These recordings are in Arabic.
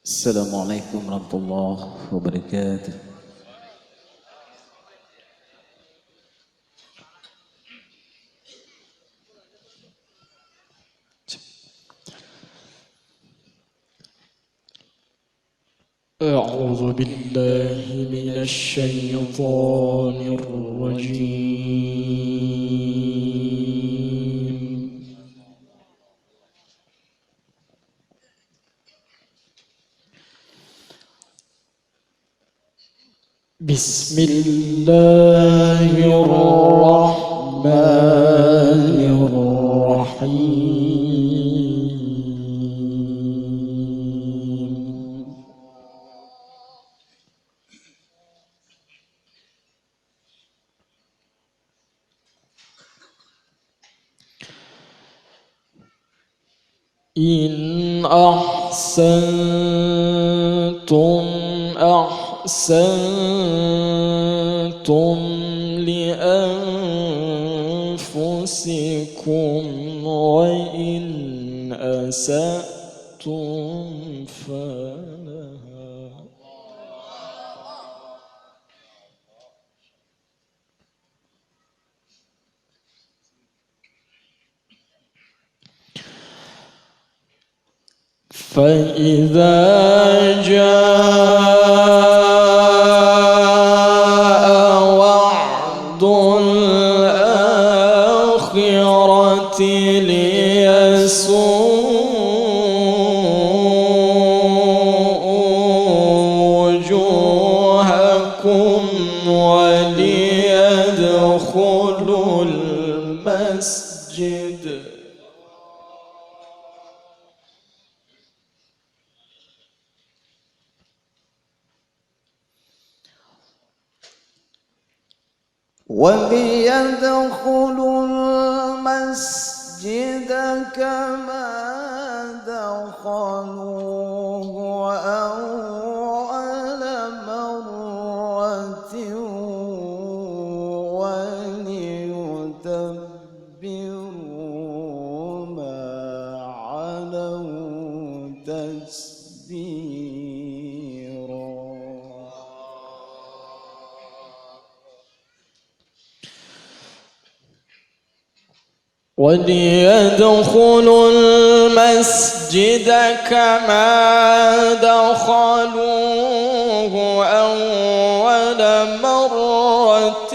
السلام عليكم ورحمة الله وبركاته. أعوذ بالله من الشيطان الرجيم. بسم الله الرحمن الرحيم. إن أحسنتم أحسنتم لأنفسكم وإن أسأتم فلها. فإذا جاء وعد الآخرة ليسوءوا وجوهكم وليدخلوا المسجد كما دخلوه أول مرة وليتبروا ما علوا تتبيرا. وليدخلوا المسجد كما دخلوه أول مرة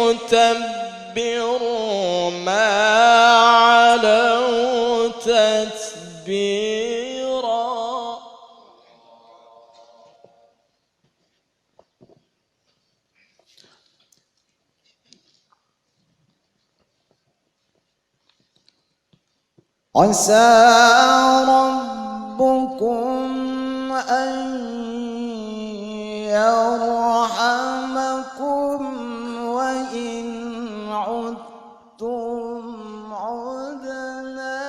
وليتبروا ما علوا تتبيرا. عسى ربكم أن يرحمكم وإن عدتم عدنا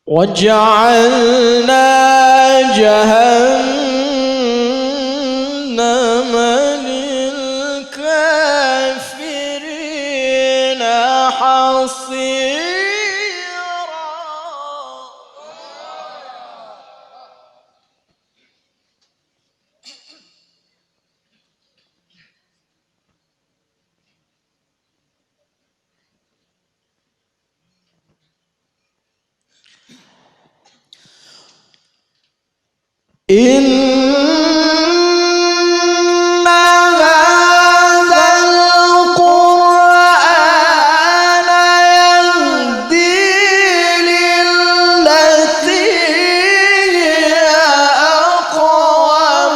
وجعلنا جهنم للكافرين حصيرا. إن هذا القرآن يهدي للتي هي أقوم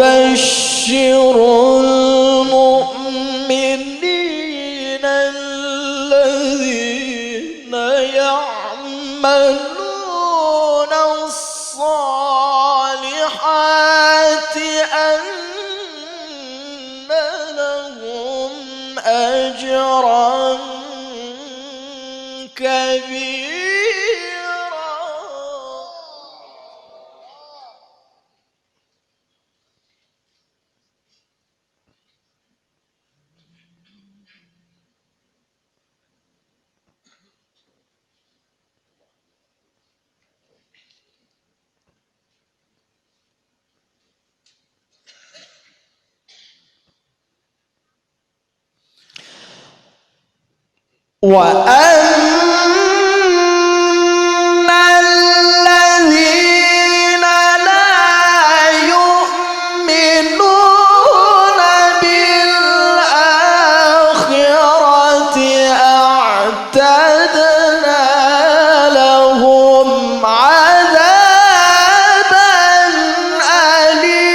ويبشر المؤمنين الذين يعملون الصالحات أن لهم أجرا كبيرا. وأن الذين لا يؤمنون بالآخرة أعتدنا لهم عذابا أليما.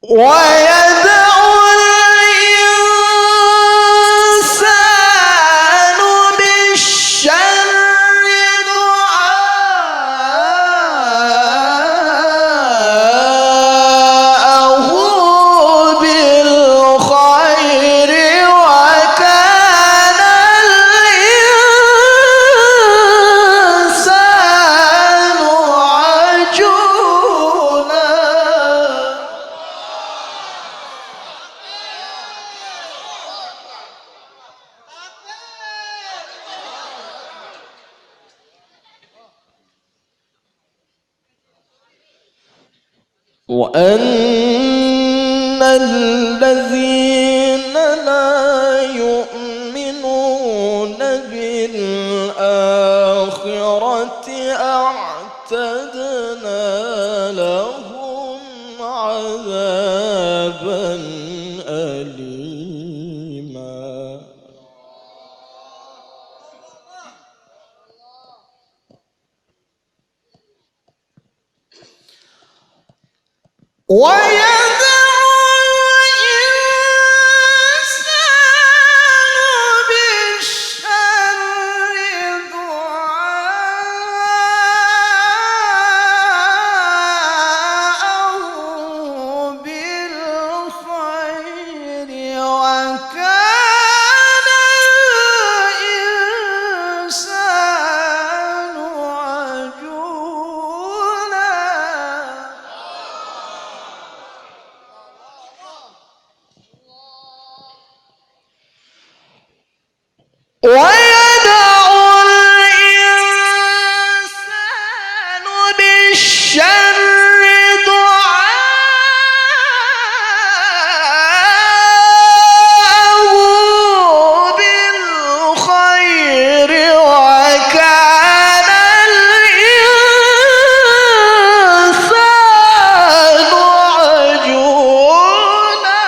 ويدعو الإنسان بالشر دعاءه بالخير وكان الإنسان عجولا. وأن الذين لا يؤمنون بالآخرة أعتدنا لهم عذابا أليما. ويدعو الإنسان بالشر دعاءه بالخير وكان الإنسان عجولا. ويدعو الإنسان بالشر دعاءه بالخير وكان الإنسان عجولا.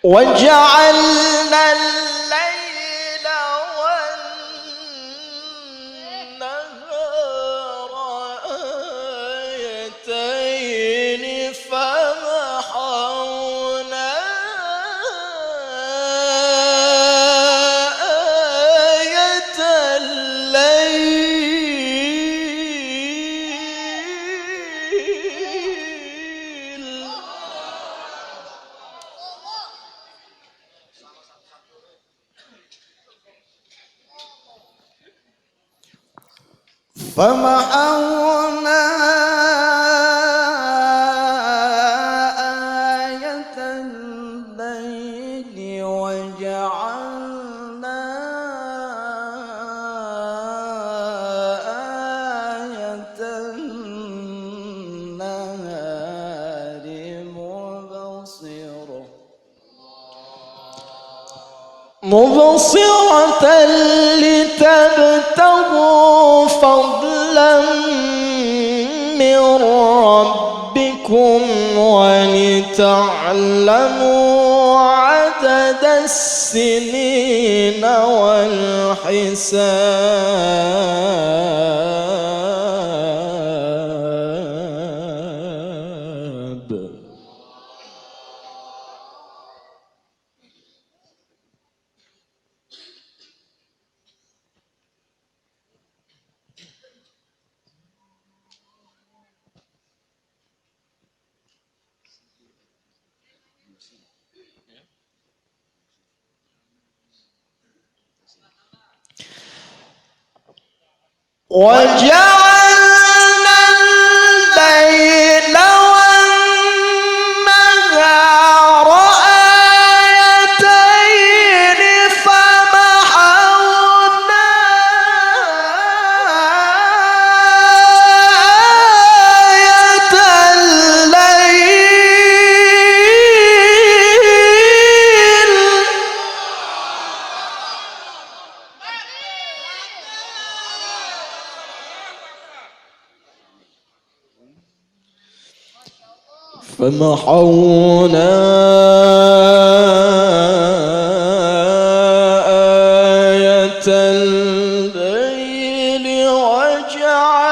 وجعلنا الليل والنهار آيتين فمحونا آية الليل فمحونا آية الليل وجعلنا آية مبصرة لتبتغوا فضلا من ربكم ولتعلموا عدد السنين والحساب. وجعلنا الليل والنهار آيتين فمحونا آية الليل فمحونا آية الليل وجعلنا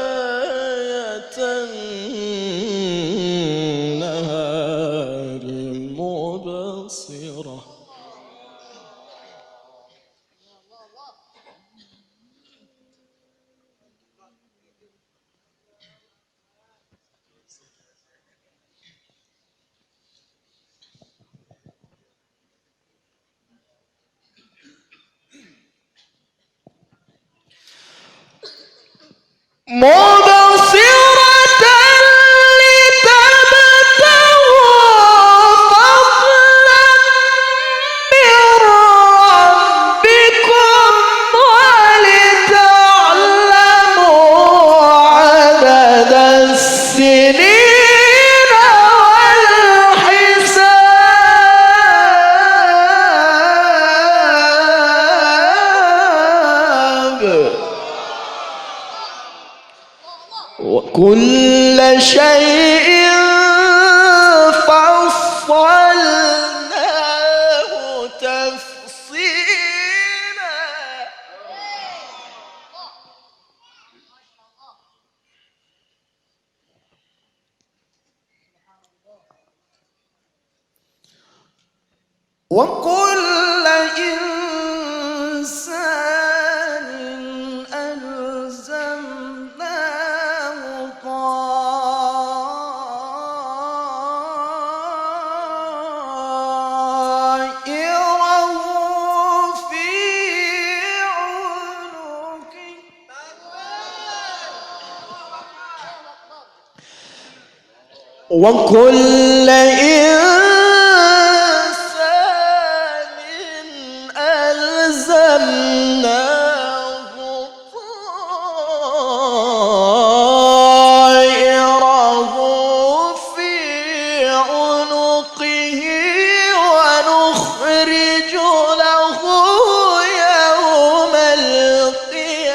آية النهار مبصرة. مبصرة لتبتغوا فضلا من ربكم ولتعلموا عدد السنين والحساب. وكل شيء فصلناه تفصيلا. وكل إنسان ألزمناه طائره في عنقه. وكل إنسان ألزمناه طائره في عنقه ونخرج له يوم القيامة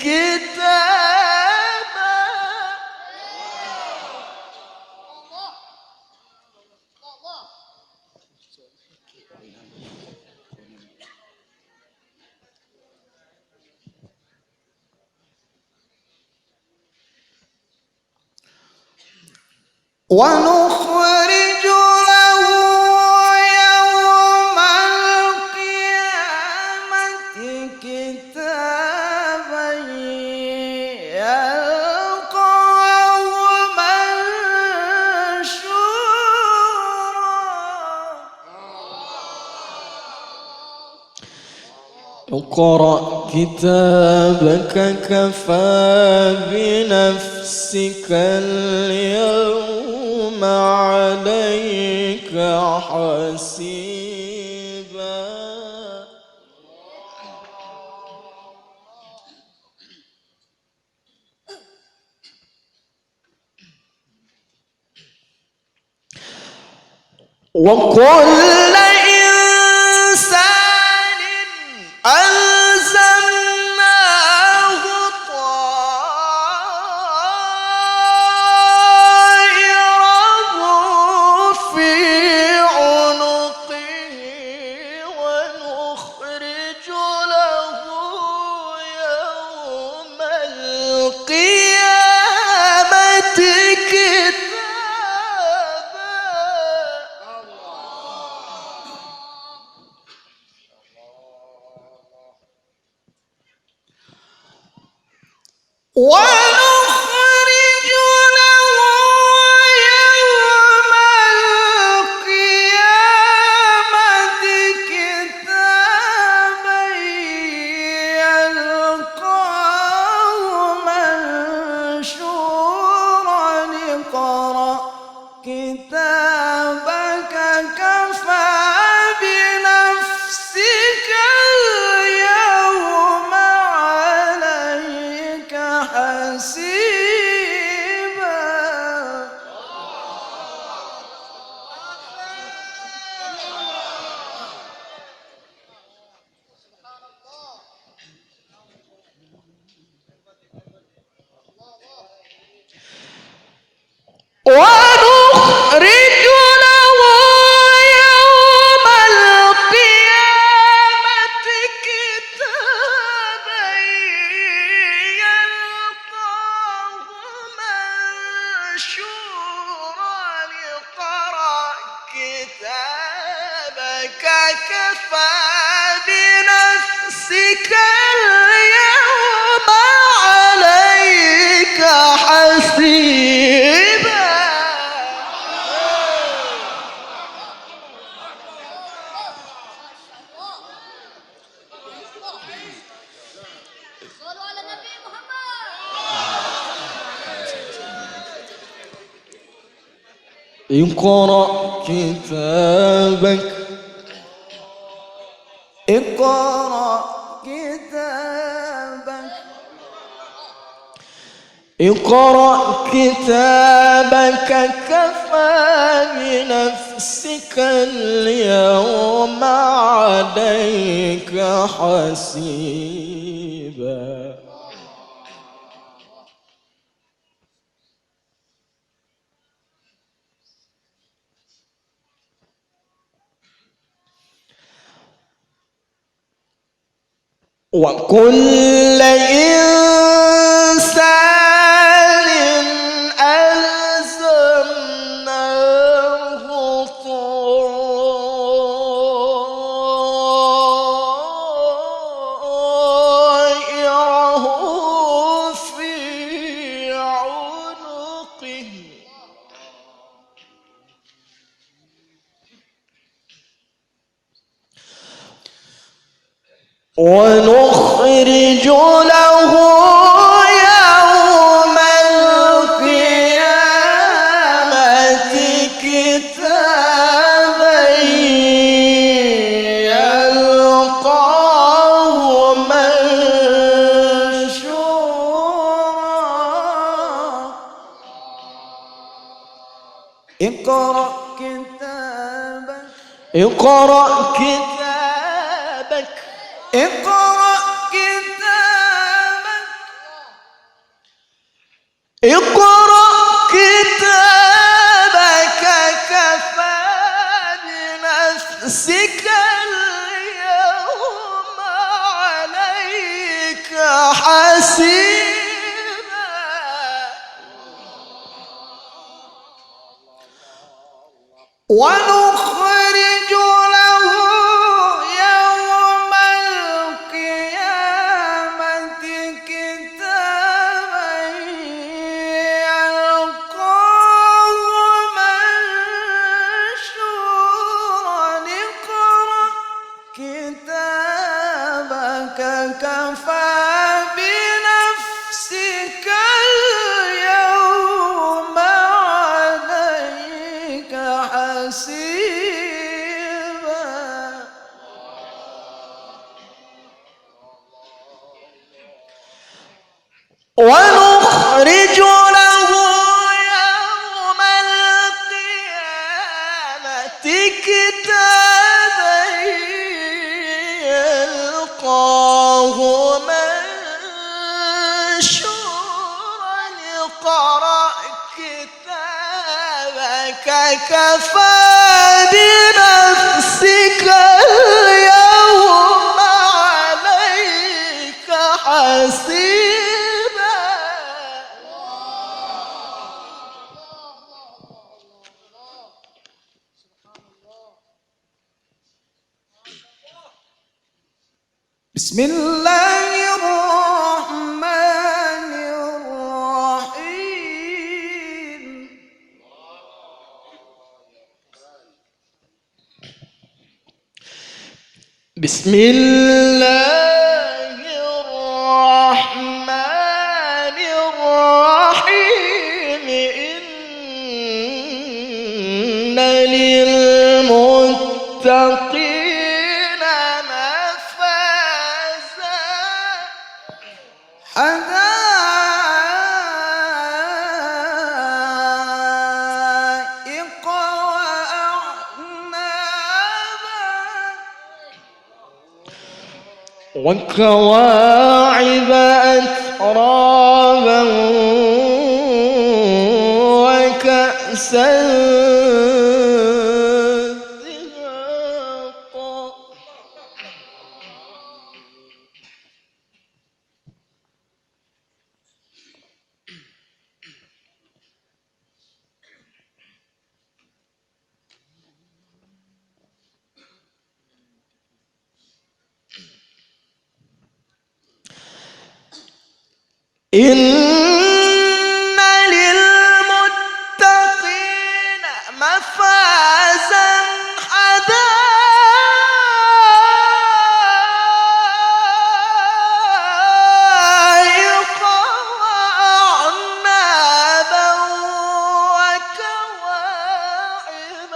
كتابا. ونخرج له يوم القيامة كتابا يلقاه منشورا. اقرأ كتابك كفى بنفسك اليوم عليك حسيبا. وكل إنسان ألزمناه طائره في عنقه ونخرج له يوم القيامة كتابا ونخرج له يوم القيامة كتابا يلقاه منشورا اقرأ كتابك كفى بنفسك اليوم عليك حسيبا ونخرج له يوم القيامة كتابا يلقاه منشورا اقرأ كتابك كفى بنفسك اليوم عليك حسيبا صلوا على النبي محمد. اقرأ كتابك اقرأ كتابك اقرأ كتابك كفى بنفسك اليوم عليك حسيبا وكل إنسان ألزمناه طائره في عنقه ونخرج له يوم القيامة كتابا يلقاه منشورا اقرأ كتابك اقرأ كتابك اقرأ كتابك اقرأ كتابك كفى بنفسك اليوم عليك حسيبا ونخرج له يوم القيامة كتابا يلقاه منشورا اقرأ كتابك كفى بنفسك اليوم عليك حسيبا ونخرج له يوم القيامة كفى بنفسك اليوم عليك حسيبا. بسم الله الرحمن الرحيم. بسم الله الرحمن الرحيم. إن للمتقين مفازا حدائق وأعنابا وكواعب أترابا وكأسا دهاقا. إن للمتقين مفازا حدائق وأعنابا وكواعب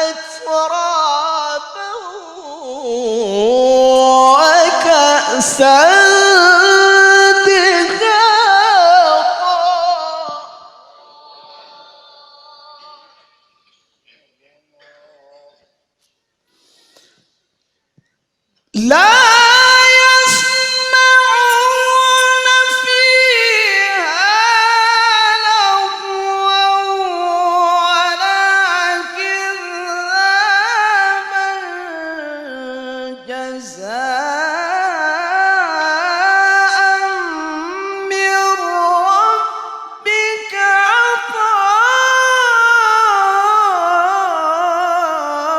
أترابا وكأسا لا يسمعون فيها لغوا ولا كذابا جزاء من ربك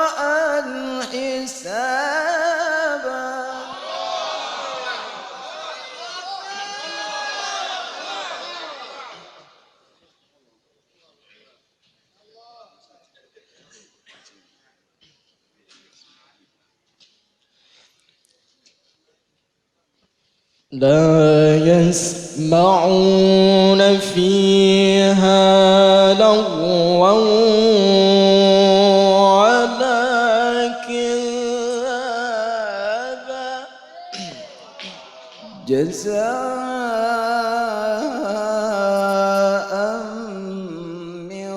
عطاء حسابا. لا يسمعون فيها لغوا ولا كذابا جزاء من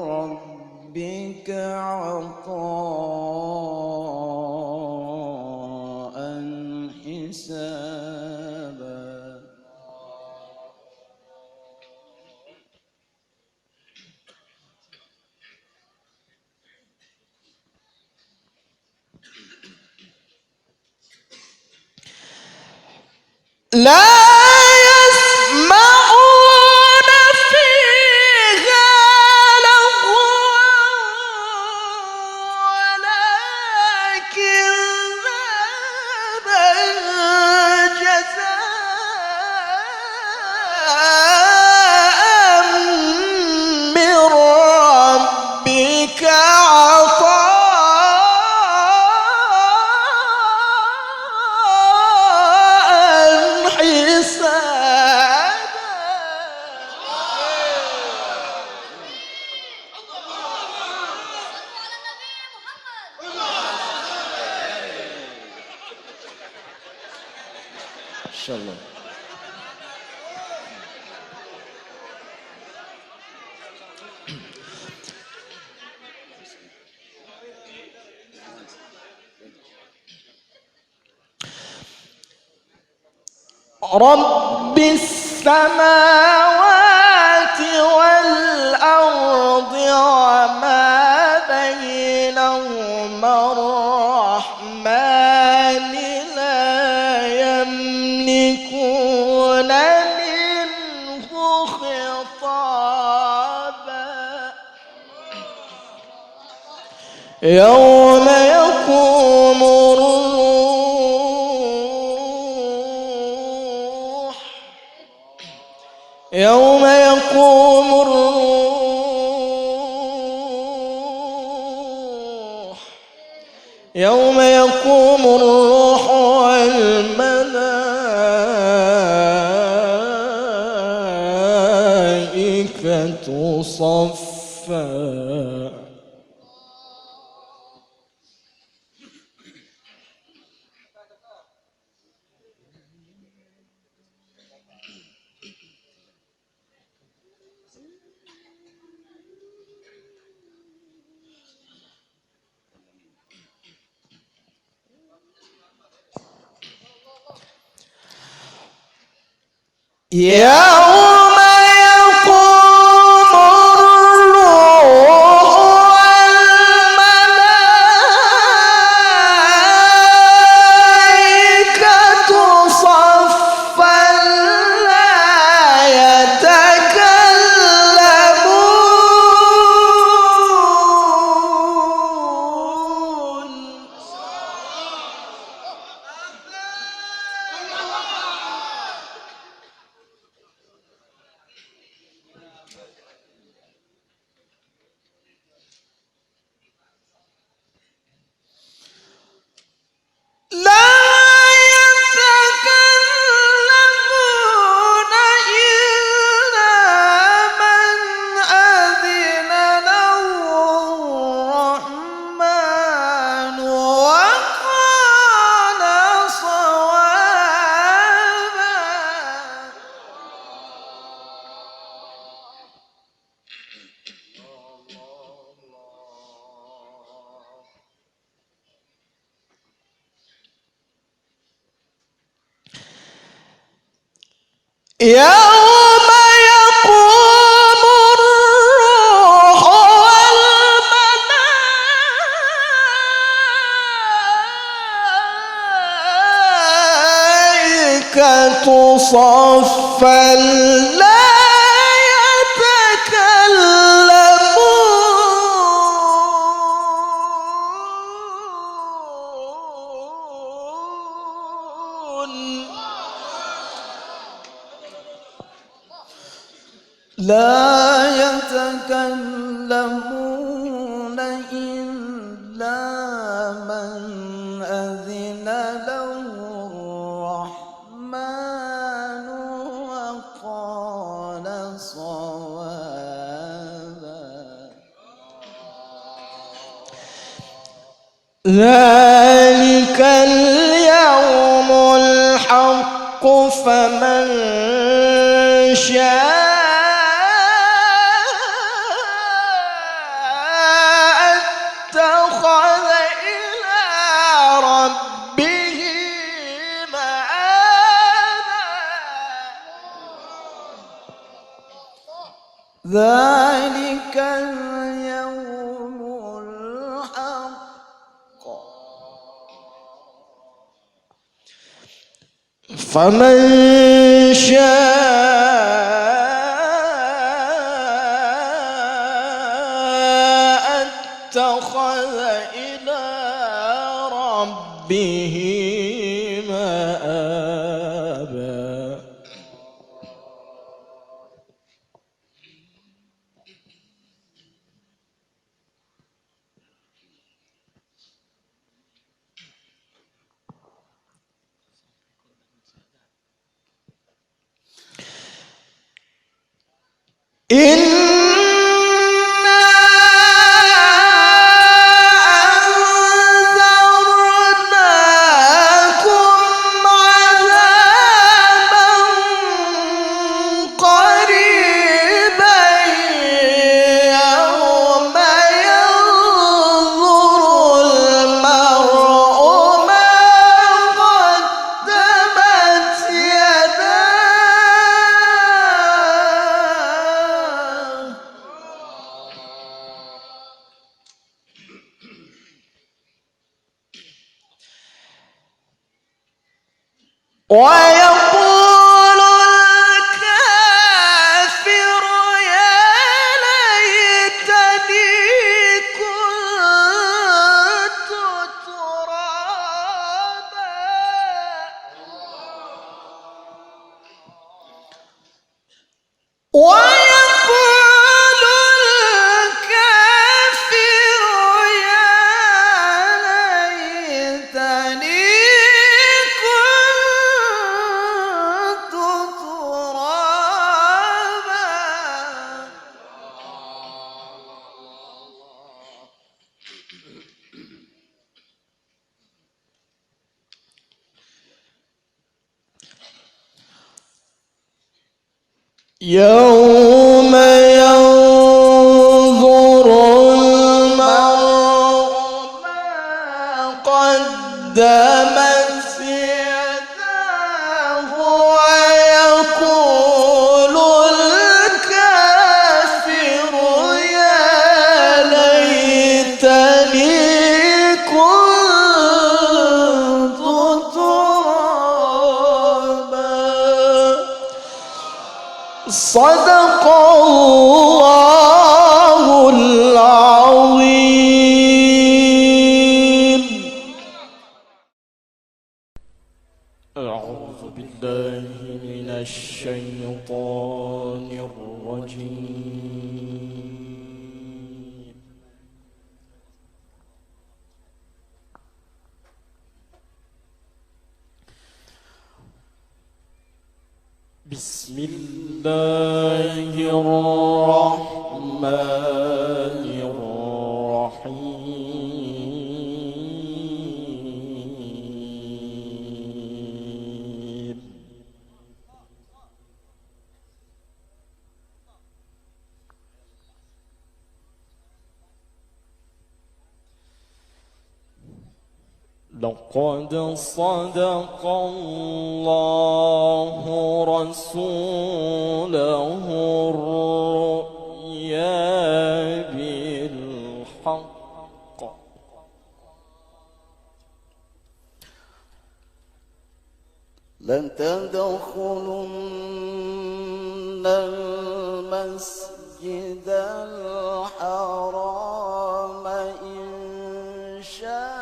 ربك عطاء حسابا. لا يسمعون فيها لغوا ولا كذابا جزاء من ربك عطاء حسابا. إن شاء الله. رب السماوات والأرض وما لا يملكون منه خطابا يوم يقوم الروح والملائكة صفا يوم يقوم الروح والملائكة صفا لا يتكلمون لا يتكلمون إلا من أذن له الرحمن وقال صوابا يوم يقوم الروح والملائكة صفا لا يتكلمون لا يتكلمون إلا من أذن له الرحمن وقال صوابا ذلك اليوم الحق فمن شاء اتخذ إلى ربه مآبا ذلك اليوم الحق فمن شاء اتخذ إلى ربه مآبا أنذرناكم عذابا ويقول الكافر يا ليتني كنت ترابا ويقول الكافر يا ليتني كنت ترابا يوم ينظر المرء ما قدمت يداه ويقول الكافر يا ليتني كنت ترابا صدق الله العظيم. أعوذ بالله من الشيطان الرجيم. بسم الله الرحمن الرحيم. لقد صدق الله رسوله الرؤيا بالحق لتدخلن المسجد الحرام إن شاء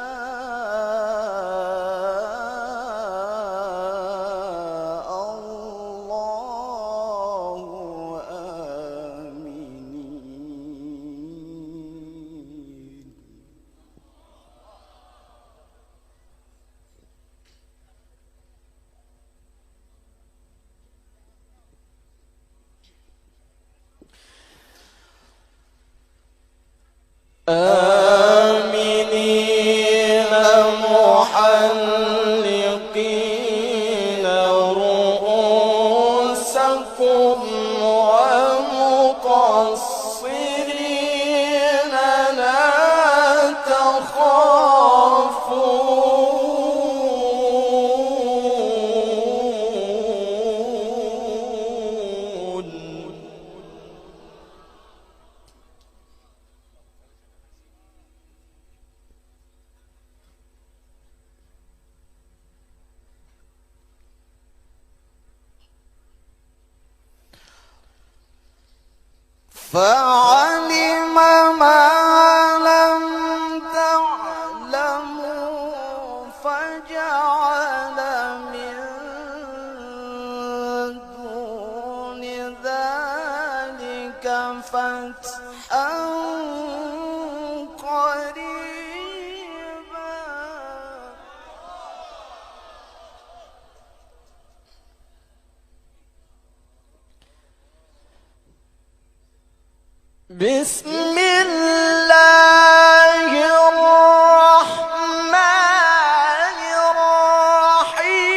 آمنين محلقين رؤوسكم ومقصرين لا تخافون فعلم ما لم تعلموا فجعل من دون ذلك فتحا قريبا. بسم الله الرحمن الرحيم.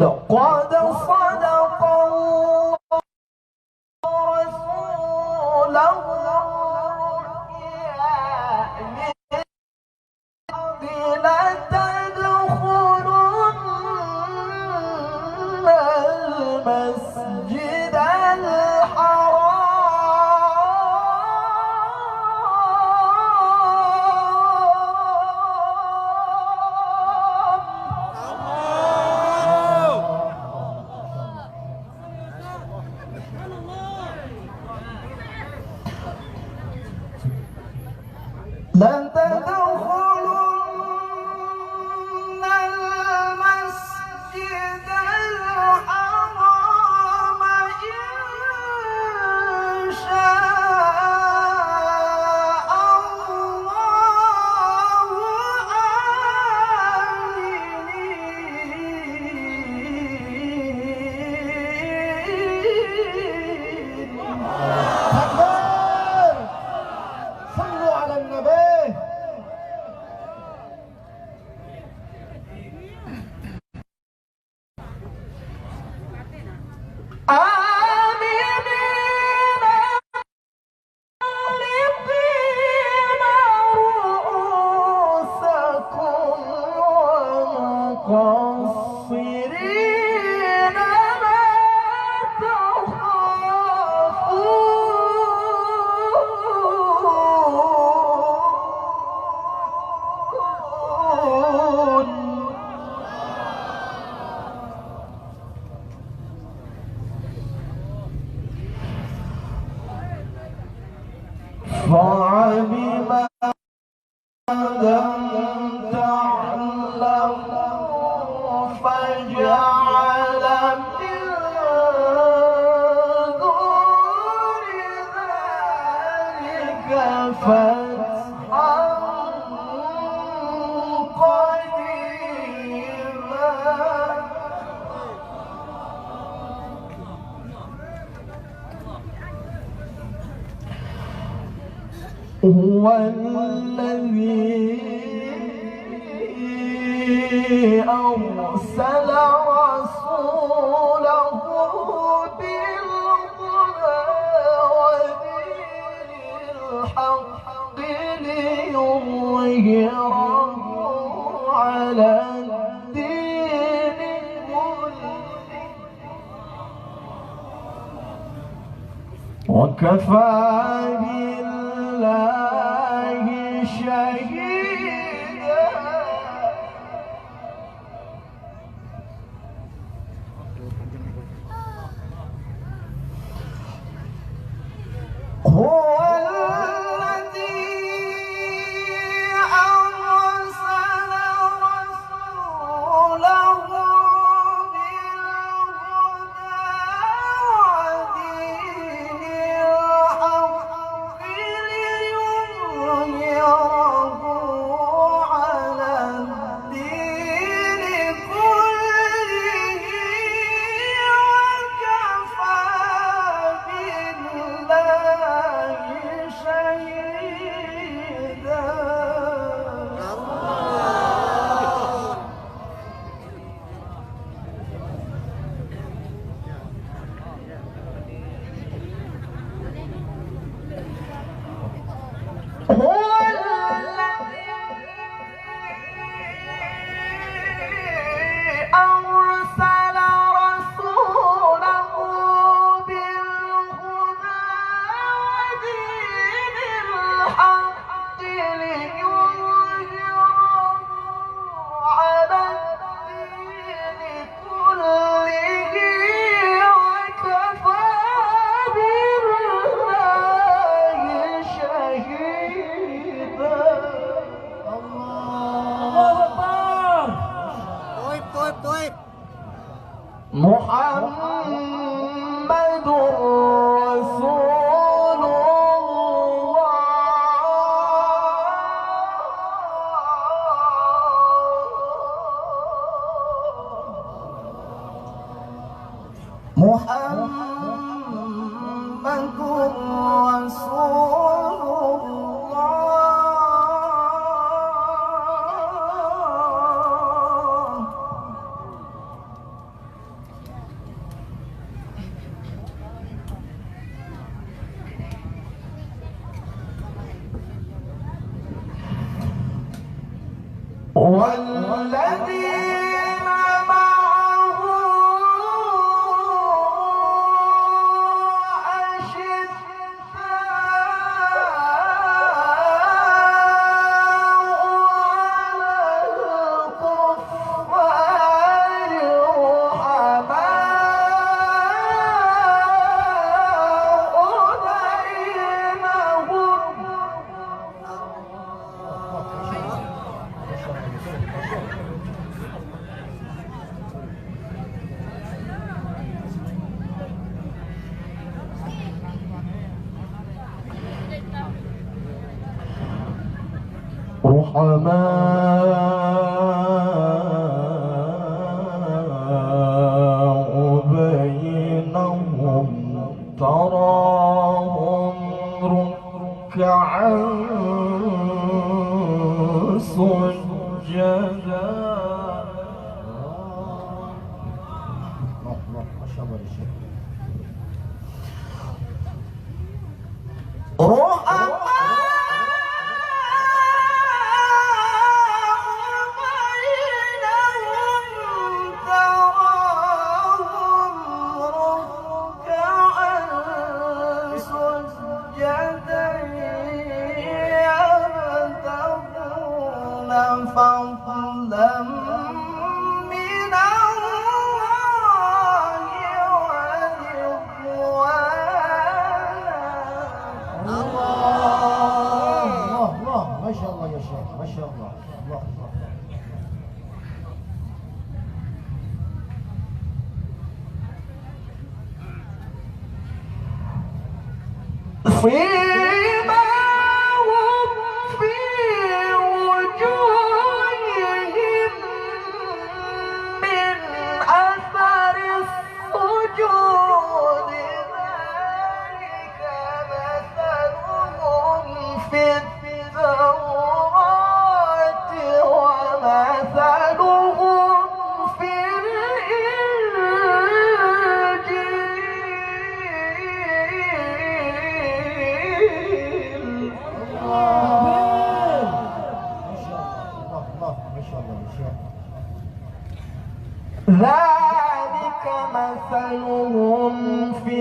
لقد صدق الله رسوله لتدخلن المسجد لن تدخلن المسجد الحرام إن شاء مقصرين لا تخافون فعلم لم تعلموا فجعل من دون ذلك فتحا قريبا هو الذي أرسل رسوله بالهدى ودين الحق ليظهره على الدين كله وكفى بالله شهيدا هو الذي أرسل رسوله محمد رسول الله محمد رسول والذين معه الرحماء بينهم تراهم ركعا سجدا. فضلا من الله ورضوانا. الله ما شاء الله يا شيخ، ما شاء الله. الله فيما هم في وجوههم من أثر السجود ذلك مثلهم في التوراة ومثلهم في الإنجيل. ذلك مثلهم في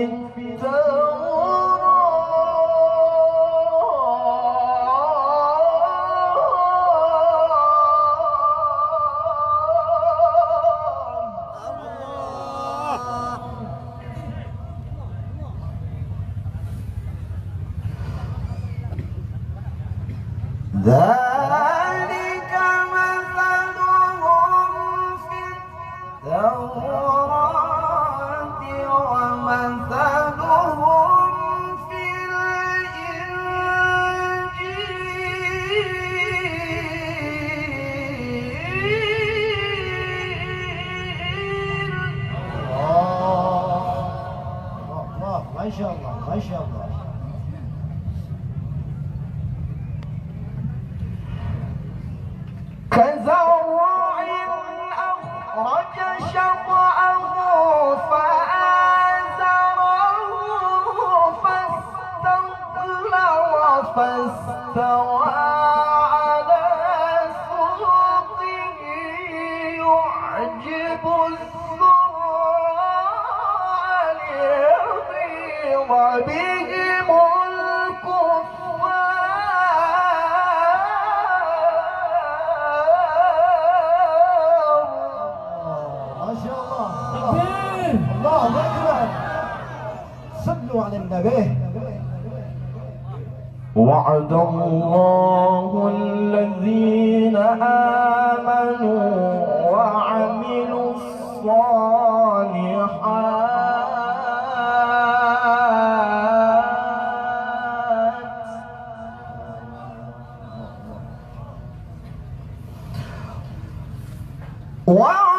ذلك مثلهم في التوراة ومثلهم في الإنجيل. الله ما شاء الله، ما شاء الله. كزرع أخرج شطأه فآزره فاستوى على سوقه يعجب الزراع ليغيظ بهم الله أكبر. صلوا على النبي. وعد الله الذين آمنوا وعملوا الصالحات وعد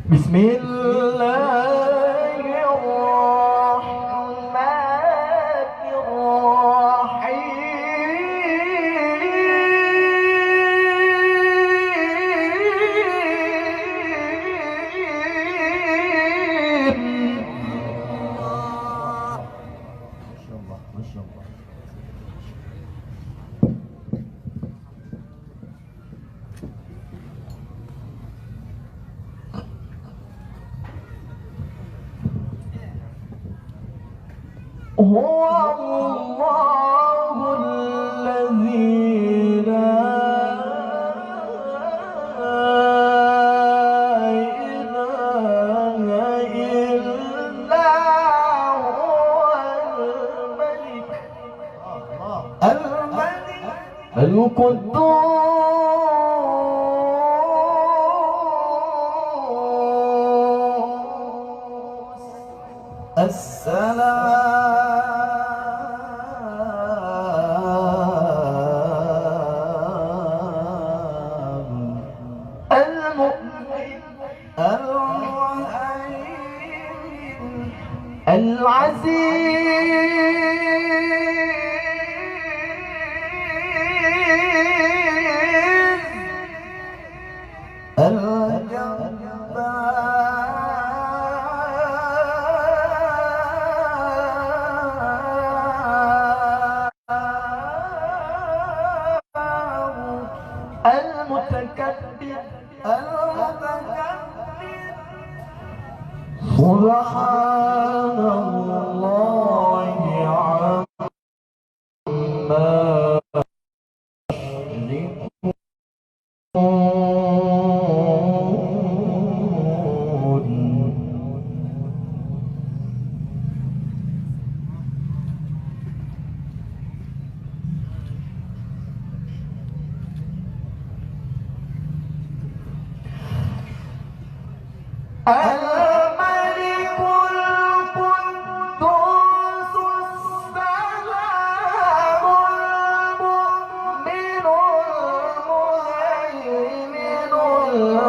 بسم الله الرحمن الرحيم. ما شاء الله. هو الله الذي لا إله إلا هو الملك القدوس السلام المؤمن الرحيم العزيز المتكبر سبحان الله عما يشركون. الملك القدوس السلام المؤمن المهيمن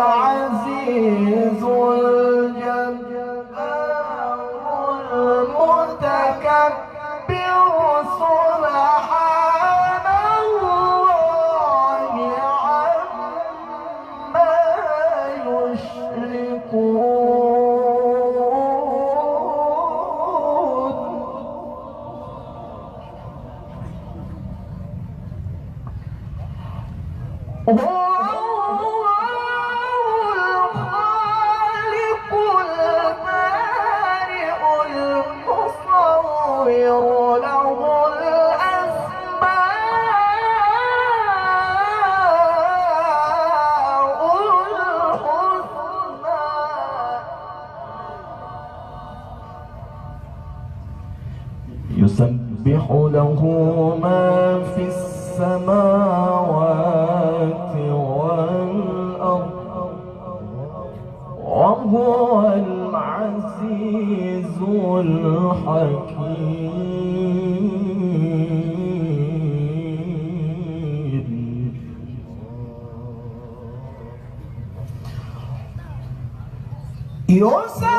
العزيز الجبار المتكبر سبحان الله عما يشركون. هو الخالق البارئ المصور له الأسماء الحسنى يسبح له ما في السماوات والأرض وهو العزيز الحكيم. يسبح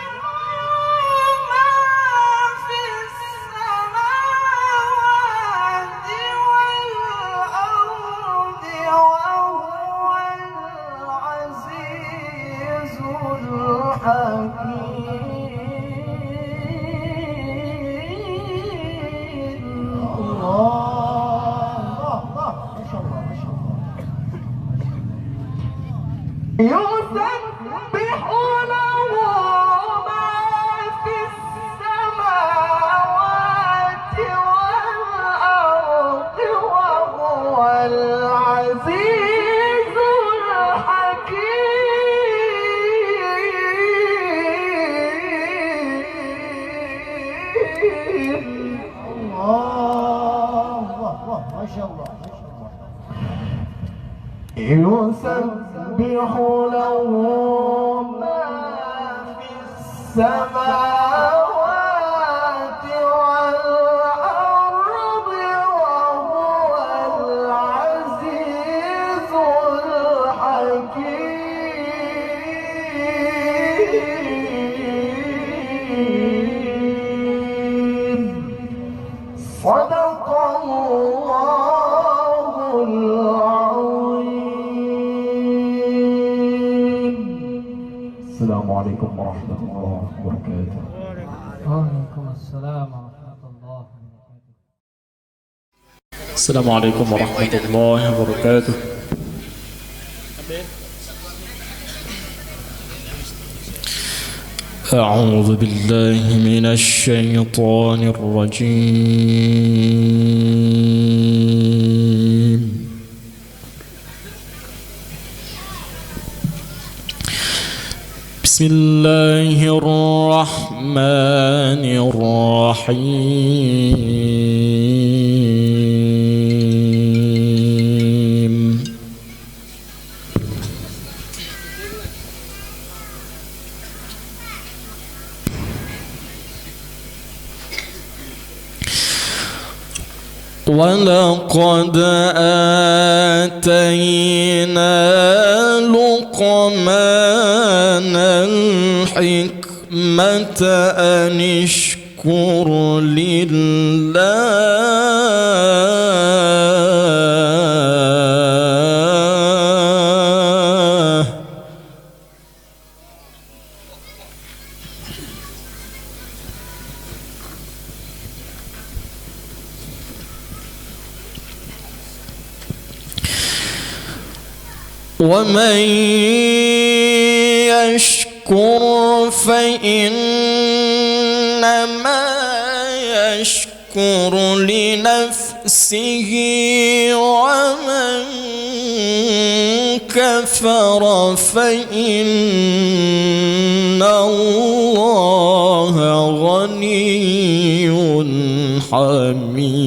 له ما في السماوات والأرض وهو العزيز الحكيم. الله ما شاء الله ما شاء الله. يسبح له ما في السماوات والأرض وهو العزيز الحكيم. الله ما شاء الله ما شاء الله. يسبح له ما في السماوات والأرض وهو العزيز الحكيم. صدق الله العظيم. السلام عليكم ورحمة الله وبركاته. وعليكم السلام ورحمة الله وبركاته. السلام عليكم ورحمة الله وبركاته. أعوذ بالله من الشيطان الرجيم. بسم الله الرحمن الرحيم. ولقد آتينا لقمان الحكمة أن اشكر لله. ومن يشكر فإنما يشكر لنفسه ومن كفر فإن الله غني حميد.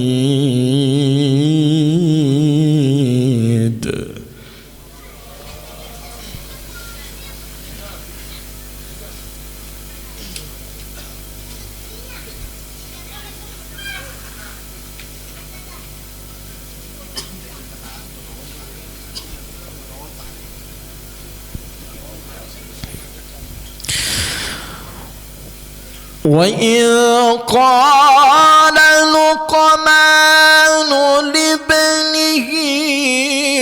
وإذ قال لقمان لابنه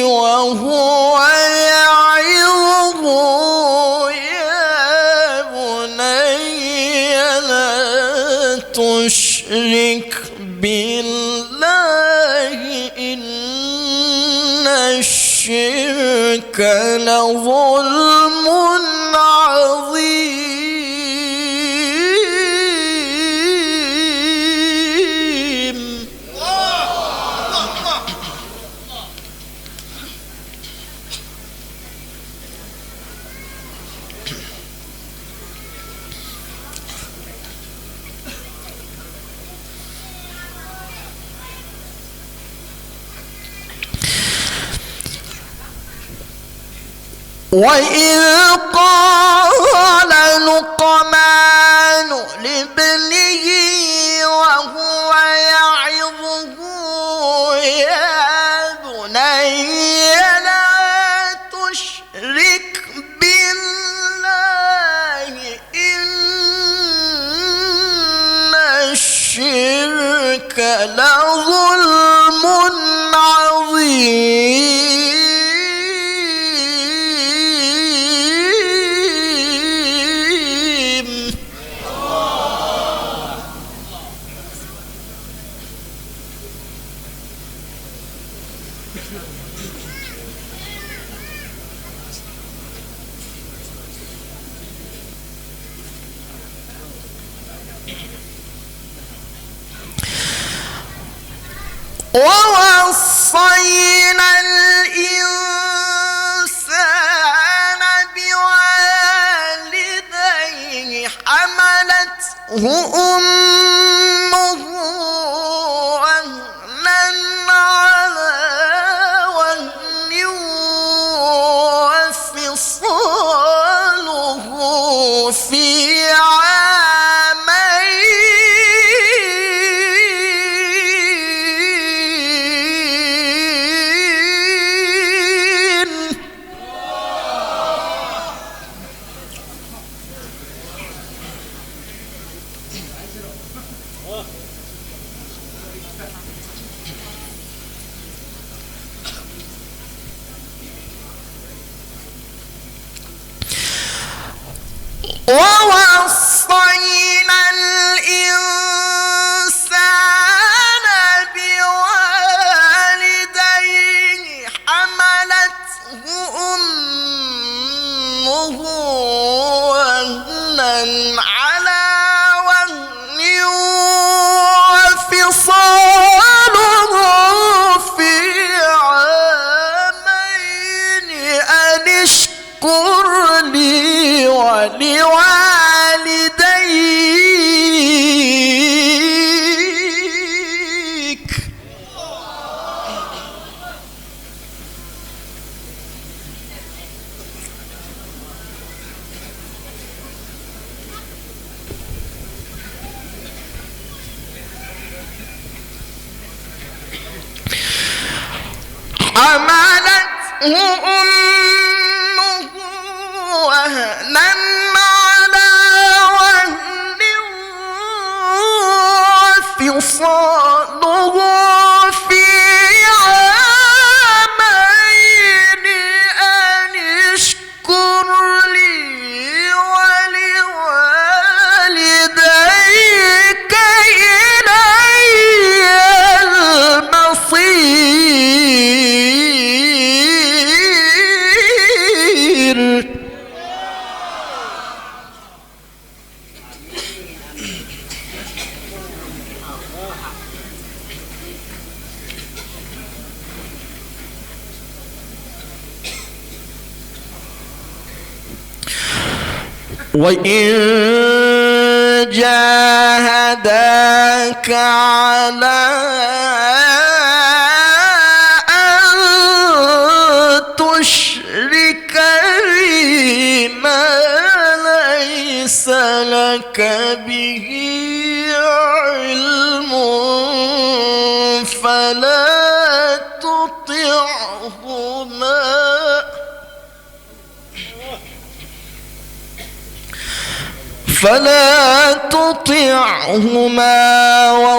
وهو يعظه يا بني لا تشرك بالله إن الشرك لظلم عظيم. وإذ قال لقمان لابنه وهو يعظه يا بني لا تشرك بالله إن الشرك لظلم عظيم. ووصينا الإنسان بوالديه حملته أمه وهنا على وهن وفصاله في ووصينا الإنسان بوالديه حملته أمه وهنا حملته أمه وهنا على وهن وفصاله في عامين أن اشكر لي ولوالديك إلي المصير. وإن جاهداك على أن تشرك بي ما ليس لك به علم فلا تطعهما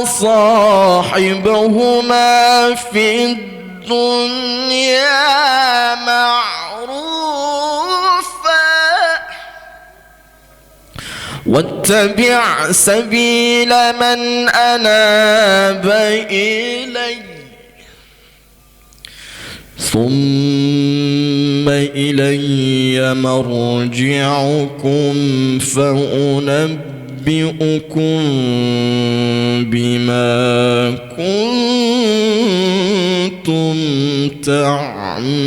وصاحبهما في الدنيا معروفا واتبع سبيل من أناب إلي ثم إلي مرجعكم فأنبئكم بما كنتم تعملون.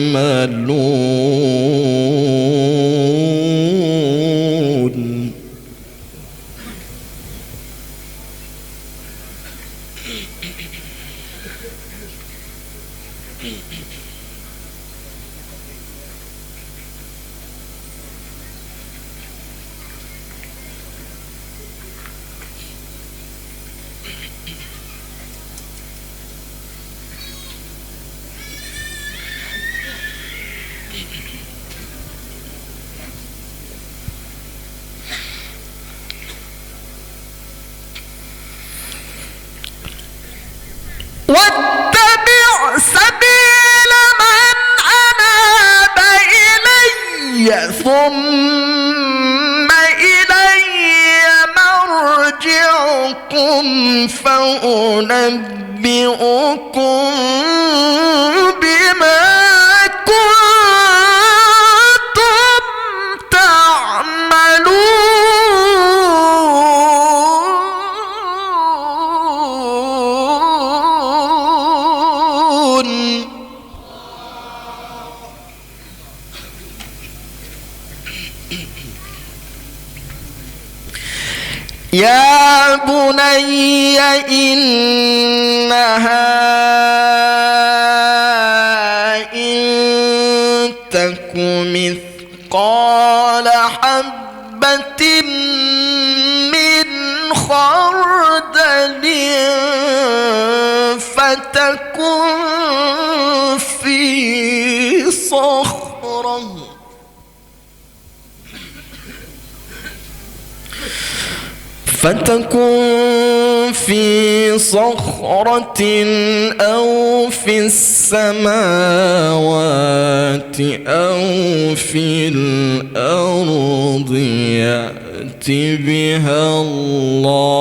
واتبع سبيل من أناب إلي ثم إلي مرجعكم فأنبئكم بما كنتم تعملون. يا بني إنها إن تك مثقال حبة من خردل فتكن في صخرة أو في السماوات أو في الأرض يأت بها الله.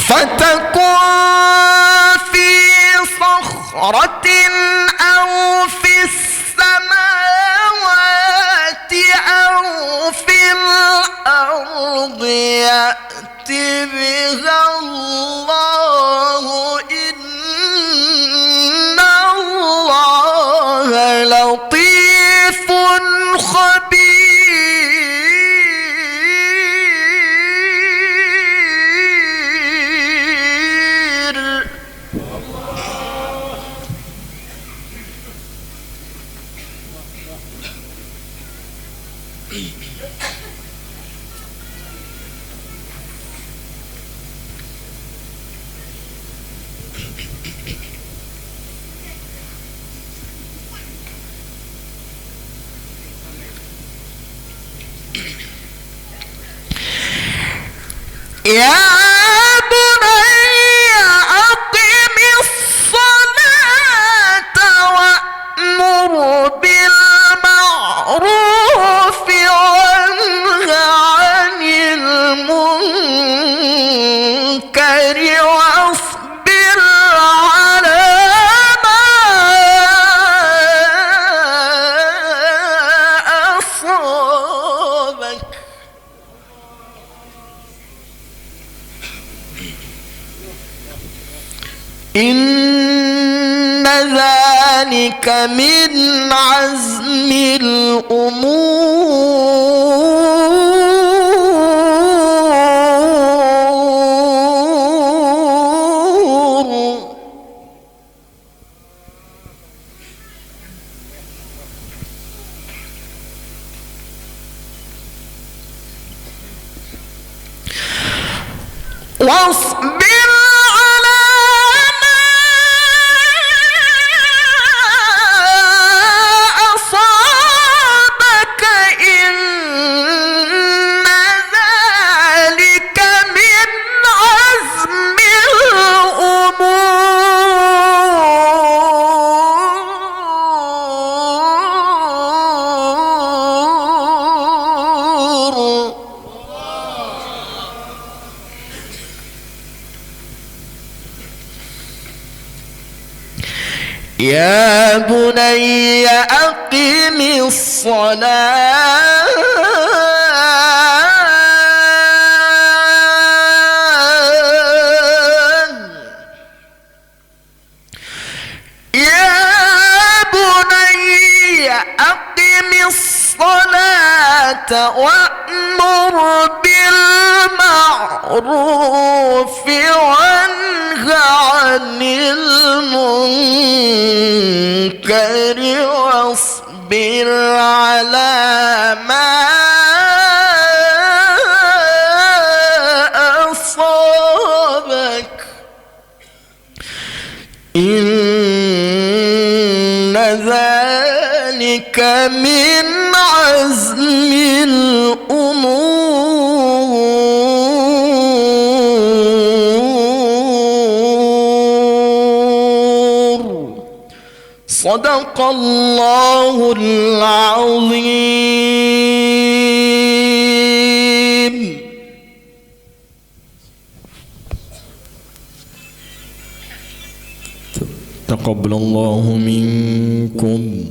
فتكن في صخرة أو في السماوات أو في الأرض يأت بها الله إن الله لطيف خبير. يا بني أقم الصلاة وأمر بالمعروف وانه عن المنكر واصبر على ما أصابك إن ذلك من عزم الأمور واصبر على ما أصابك إن ذلك من عزم الأمور يا بني أقم الصلاة يا بني أقم الصلاة وأمر بالمعروف وانه عن المنكر واصبر على ما أصابك إن ذلك من عزم الأمور صدق الله العظيم. تقبل الله منكم.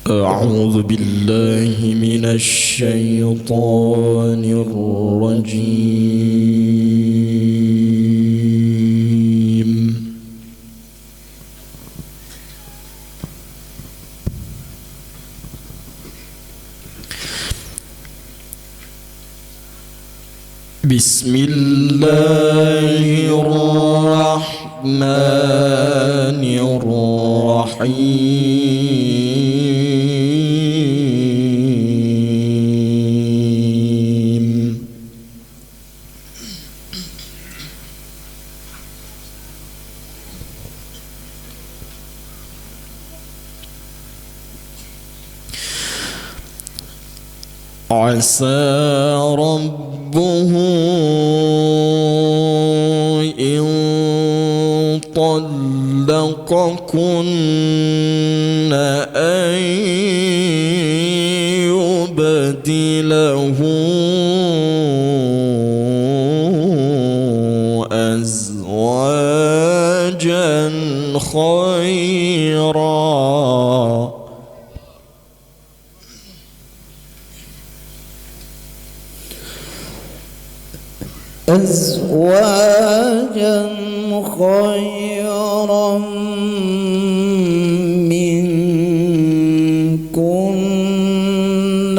أعوذ بالله من الشيطان الرجيم. بسم الله الرحمن الرحيم. عسى ربه إن طلقكن أن يبدله أزواجا خيرا منكن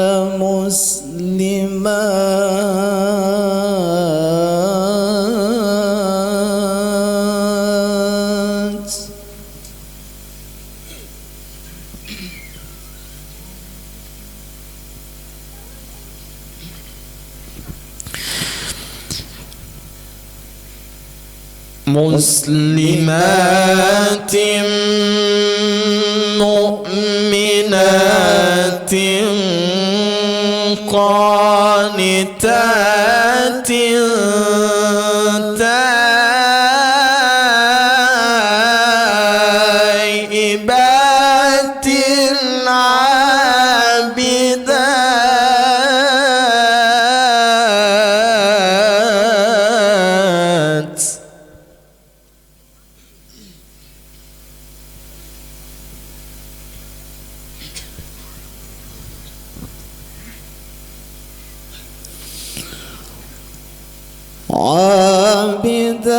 مسلمات مسلمات مؤمنات قانتات تائبات عابدات عابدات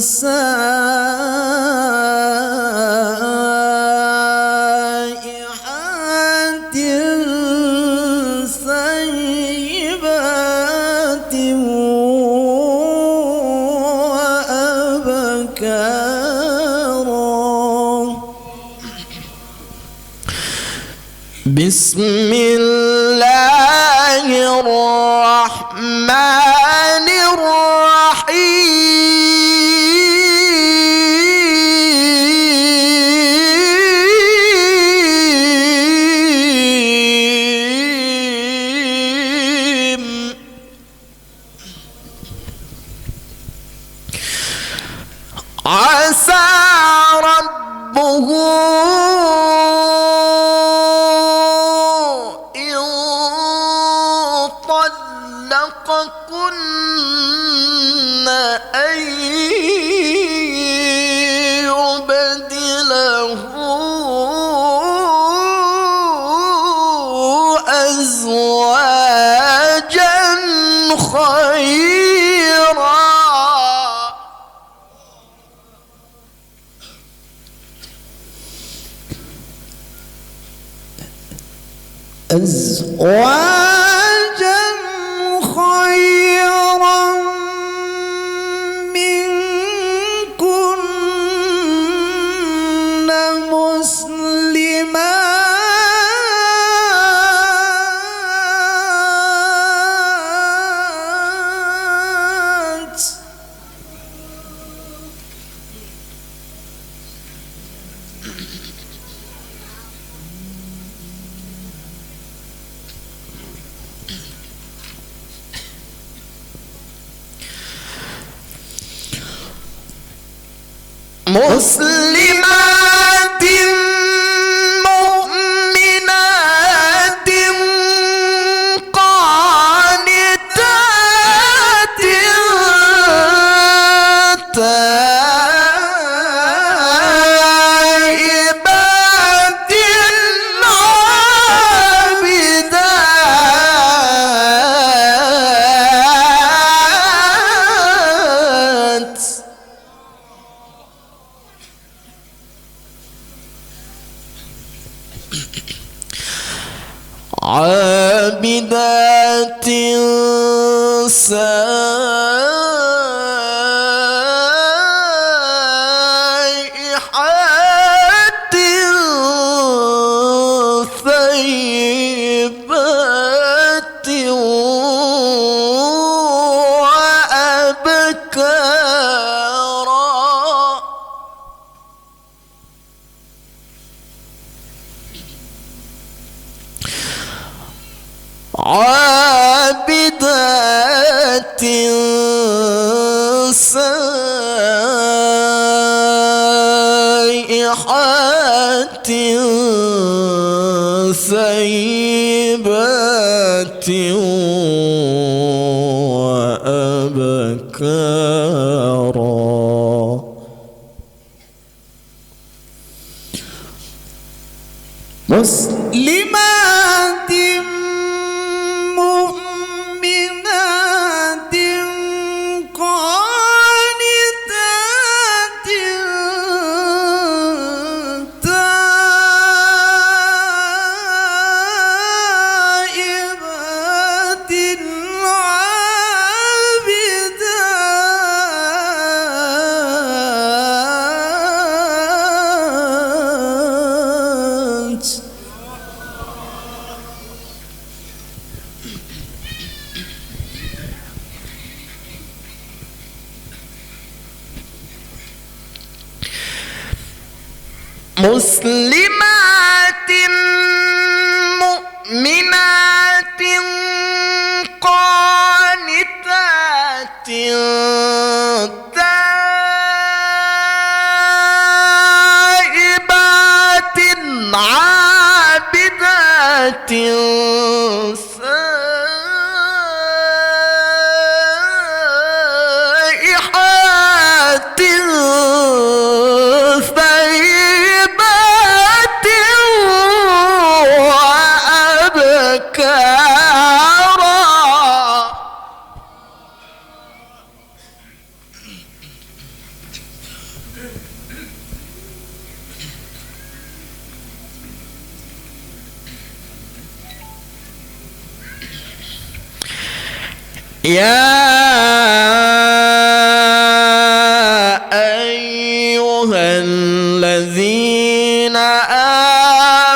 سائحات ثيبات وأبكارا. بسم الله الرحمن الرحيم. عسى ربه إن طلقكن أن يبدله أزواجا خيرا. أزواجا خيرا منكن مسلمات مسلمات مؤمنات قانتات تائبات عابدات عابدات سائحات ثيبات وأبكارا. عابدات سائحات ثيبات وأبكارا. مسلمات مؤمنات قانتات تائبات عابدات مسلمات مؤمنات قانتات تائبات عابدات سائحات ثيبات وأبكارا. يا أيها الذين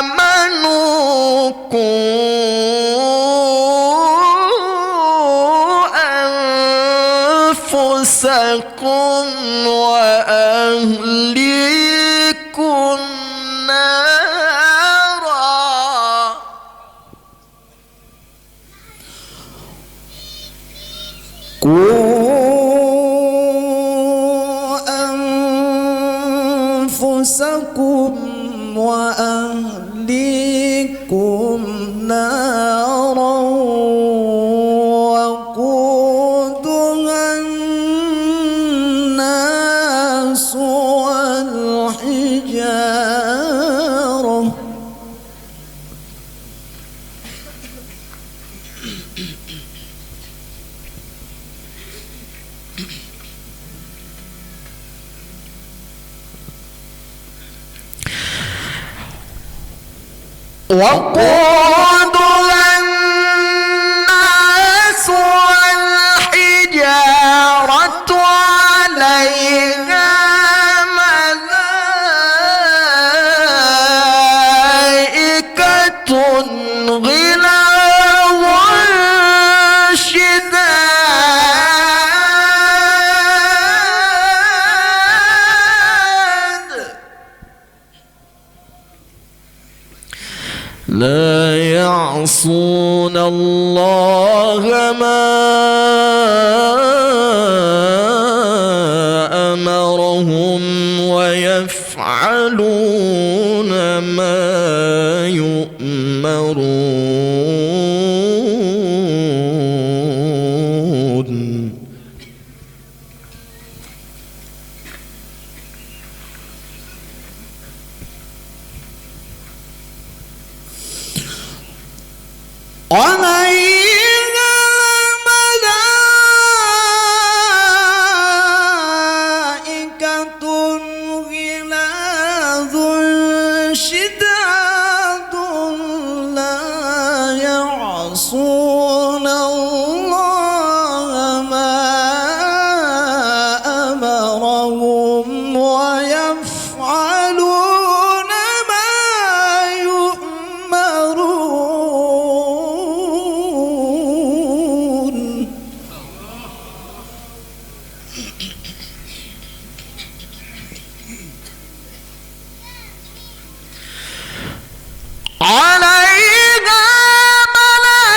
آمنوا قوا أنفسكم وأهليكم نارا أنفسكم وأهليكم نارا وقودها الناس والحجارة وقودها الناس والحجارة عليها ملائكة غلاظ شداد لا يعصون الله ما أمرهم ويفعلون ما يؤمرون. عليها ملائكة غلاظ شداد لا يعصون الله ما أمرهم ويفعلون ما يؤمرون. عليها ملائكة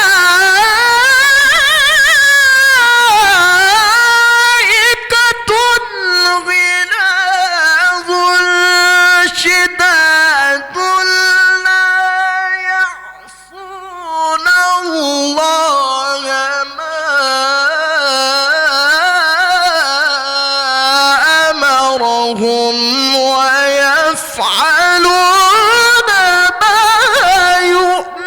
غلاظ شداد لا يعصون الله ما أمرهم ويفعلون ما يؤمرون.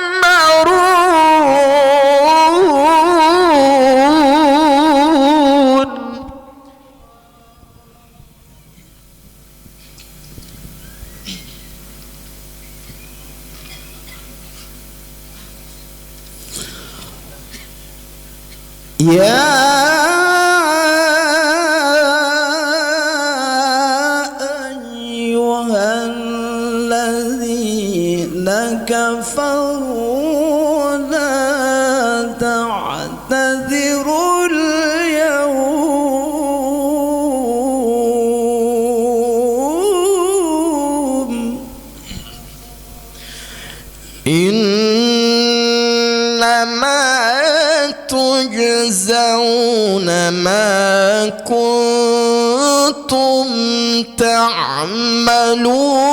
يا أيها الذين كفروا لا تعتذروا اليوم تجزون ما كنتم تعملون.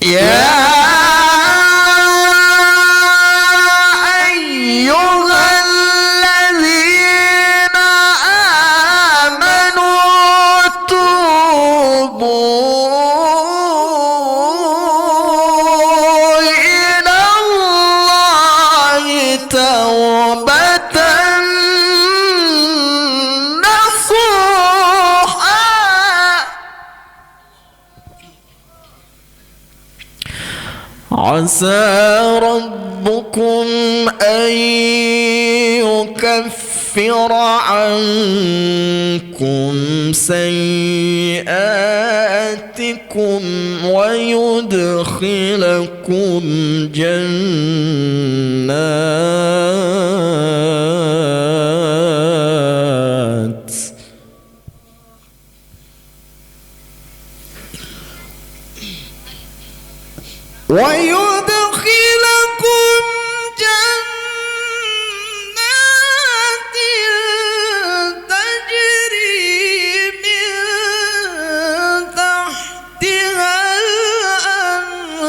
يا أيها الذين آمنوا توبوا إلى الله توبة نصوحا عسى ربكم أن يكفر عنكم سيئاتكم ويدخلكم جنات جنات تجري من تحتها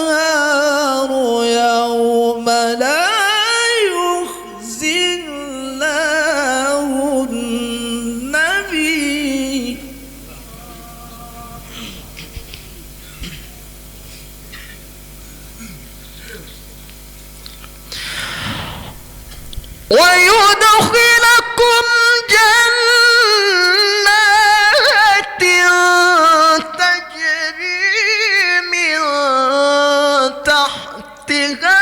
الأنهار يوم لا يخزي الله النبي ويدخلكم جنات تجري من تحتها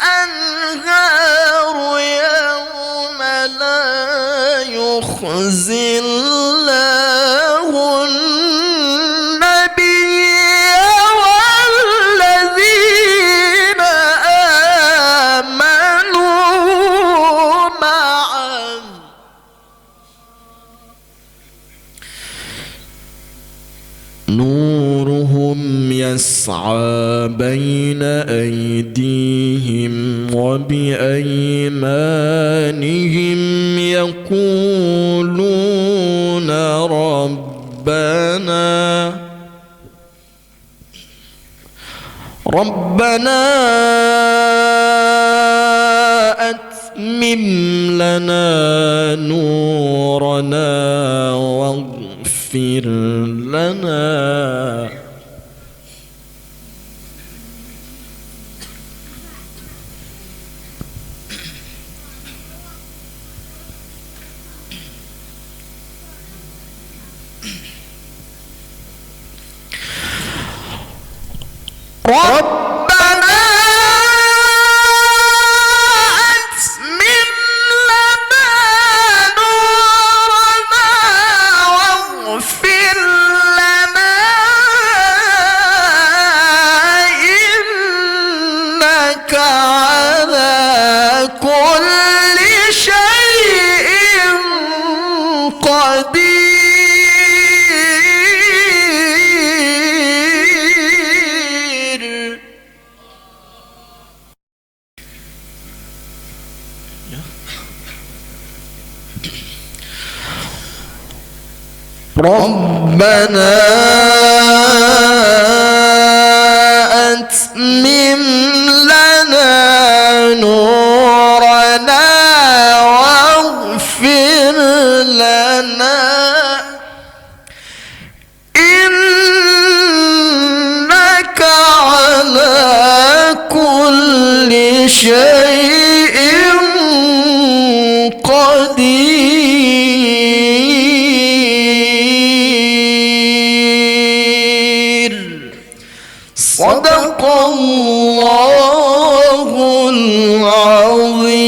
الأنهار يوم لا يخزي الله النبي والذين آمنوا معه نورهم يسعى بين أيديهم وبأيمانهم يقولون ربنا أتمم لنا نورنا واغفر لنا ربنا أتمم لنا نورنا واغفر لنا إنك على كل شيء قدير. ربنا أتمم لنا نورنا واغفر لنا إنك على كل شيء قدير. صدق الله العظيم.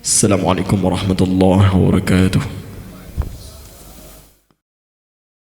السلام عليكم ورحمة الله وبركاته.